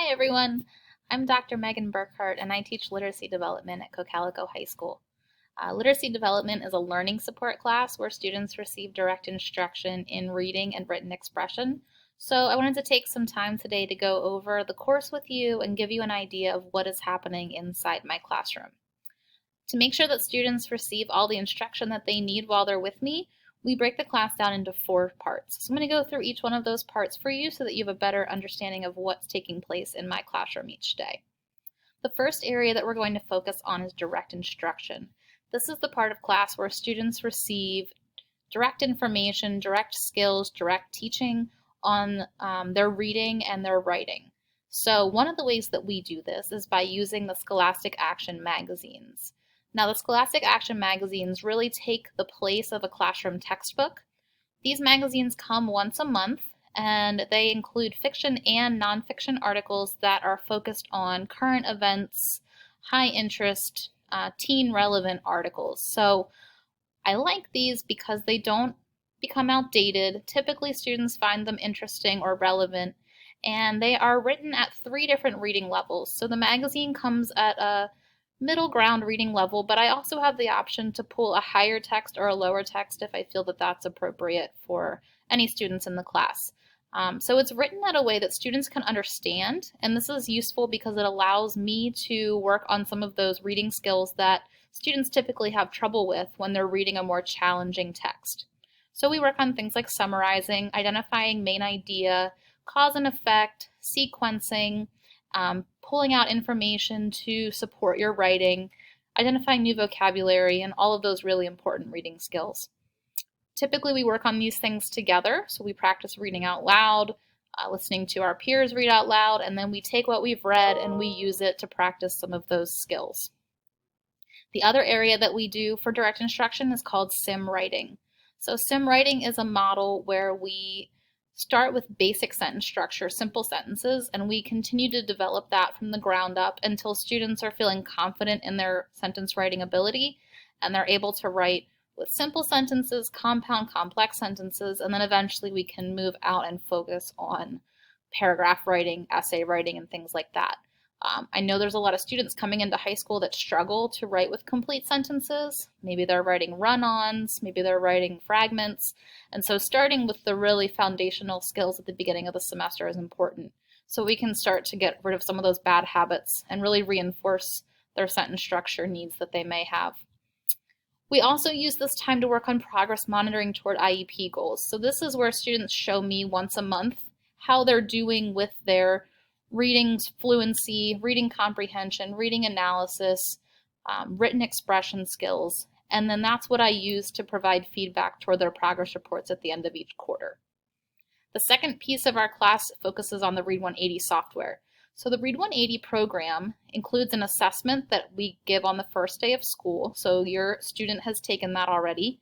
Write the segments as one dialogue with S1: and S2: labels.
S1: Hi everyone, I'm Dr. Megan Burkhart and I teach literacy development at Cocalico High School. Literacy development is a learning support class where students receive direct instruction in reading and written expression. So I wanted to take some time today to go over the course with you and give you an idea of what is happening inside my classroom. To make sure that students receive all the instruction that they need while they're with me, we break the class down into 4 parts. So I'm going to go through each one of those parts for you so that you have a better understanding of what's taking place in my classroom each day. The first area that we're going to focus on is direct instruction. This is the part of class where students receive direct information, direct skills, direct teaching on their reading and their writing. So one of the ways that we do this is by using the Scholastic Action magazines. Now, the Scholastic Action magazines really take the place of a classroom textbook. These magazines come once a month, and they include fiction and nonfiction articles that are focused on current events, high interest, teen relevant articles. So I like these because they don't become outdated. Typically, students find them interesting or relevant, and they are written at 3 different reading levels. So the magazine comes at a middle ground reading level, but I also have the option to pull a higher text or a lower text if I feel that that's appropriate for any students in the class. So it's written at a way that students can understand, and this is useful because it allows me to work on some of those reading skills that students typically have trouble with when they're reading a more challenging text. So we work on things like summarizing, identifying main idea, cause and effect, sequencing, pulling out information to support your writing, identifying new vocabulary, and all of those really important reading skills. Typically, we work on these things together, so we practice reading out loud, listening to our peers read out loud, and then we take what we've read and we use it to practice some of those skills. The other area that we do for direct instruction is called sim writing. So sim writing is a model where we start with basic sentence structure, simple sentences, and we continue to develop that from the ground up until students are feeling confident in their sentence writing ability and they're able to write with simple sentences, compound, complex sentences, and then eventually we can move out and focus on paragraph writing, essay writing, and things like that. I know there's a lot of students coming into high school that struggle to write with complete sentences. Maybe they're writing run-ons, maybe they're writing fragments. And so starting with the really foundational skills at the beginning of the semester is important. So we can start to get rid of some of those bad habits and really reinforce their sentence structure needs that they may have. We also use this time to work on progress monitoring toward IEP goals. So this is where students show me once a month how they're doing with their reading fluency, reading comprehension, reading analysis, written expression skills, and then that's what I use to provide feedback toward their progress reports at the end of each quarter. The second piece of our class focuses on the Read 180 software. So the Read 180 program includes an assessment that we give on the first day of school, so your student has taken that already.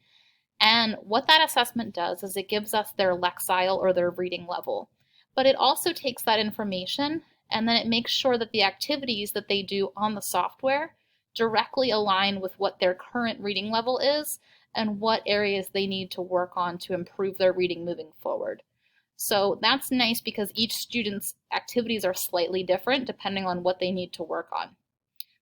S1: And what that assessment does is it gives us their lexile or their reading level. But it also takes that information and then it makes sure that the activities that they do on the software directly align with what their current reading level is and what areas they need to work on to improve their reading moving forward. So that's nice because each student's activities are slightly different depending on what they need to work on.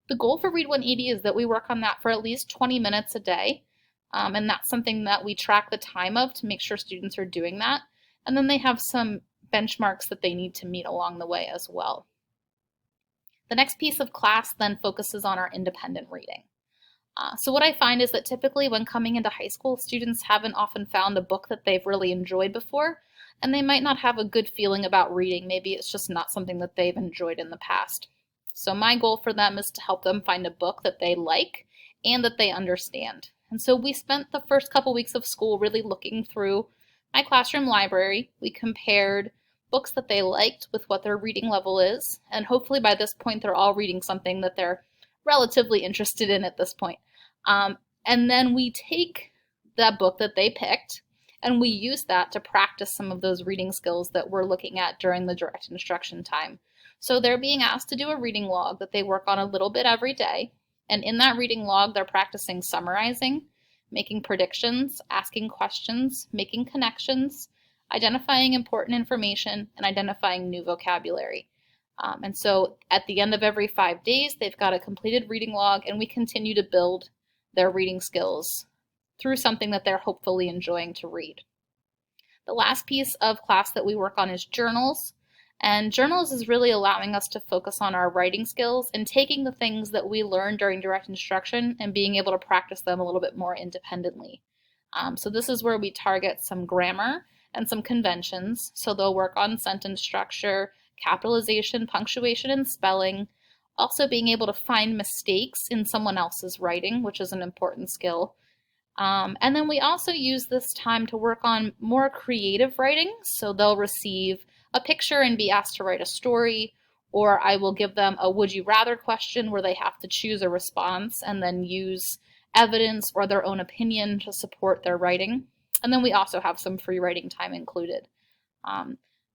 S1: The goal for Read 180 is that we work on that for at least 20 minutes a day, and that's something that we track the time of to make sure students are doing that. And then they have some benchmarks that they need to meet along the way as well. The next piece of class then focuses on our independent reading. So what I find is that typically when coming into high school, students haven't often found a book that they've really enjoyed before, and they might not have a good feeling about reading. Maybe it's just not something that they've enjoyed in the past. So my goal for them is to help them find a book that they like and that they understand. And so we spent the first couple weeks of school really looking through my classroom library. We compared books that they liked with what their reading level is, and hopefully by this point they're all reading something that they're relatively interested in at this point. And then we take that book that they picked and we use that to practice some of those reading skills that we're looking at during the direct instruction time. So they're being asked to do a reading log that they work on a little bit every day, and in that reading log they're practicing summarizing, making predictions, asking questions, making connections, identifying important information, and identifying new vocabulary. And so at the end of every 5 days, they've got a completed reading log, and we continue to build their reading skills through something that they're hopefully enjoying to read. The last piece of class that we work on is journals. And journals is really allowing us to focus on our writing skills and taking the things that we learned during direct instruction and being able to practice them a little bit more independently. So this is where we target some grammar and some conventions. So they'll work on sentence structure, capitalization, punctuation, and spelling. Also being able to find mistakes in someone else's writing, which is an important skill. And then we also use this time to work on more creative writing. So they'll receive a picture and be asked to write a story, or I will give them a would you rather question where they have to choose a response and then use evidence or their own opinion to support their writing. And then we also have some free writing time included.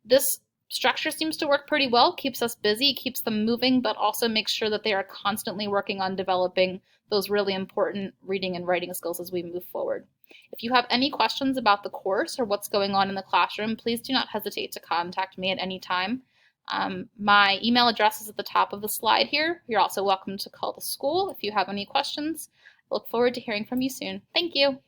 S1: This structure seems to work pretty well, keeps us busy, keeps them moving, but also makes sure that they are constantly working on developing those really important reading and writing skills as we move forward. If you have any questions about the course or what's going on in the classroom, please do not hesitate to contact me at any time. My email address is at the top of the slide here. You're also welcome to call the school if you have any questions. I look forward to hearing from you soon. Thank you.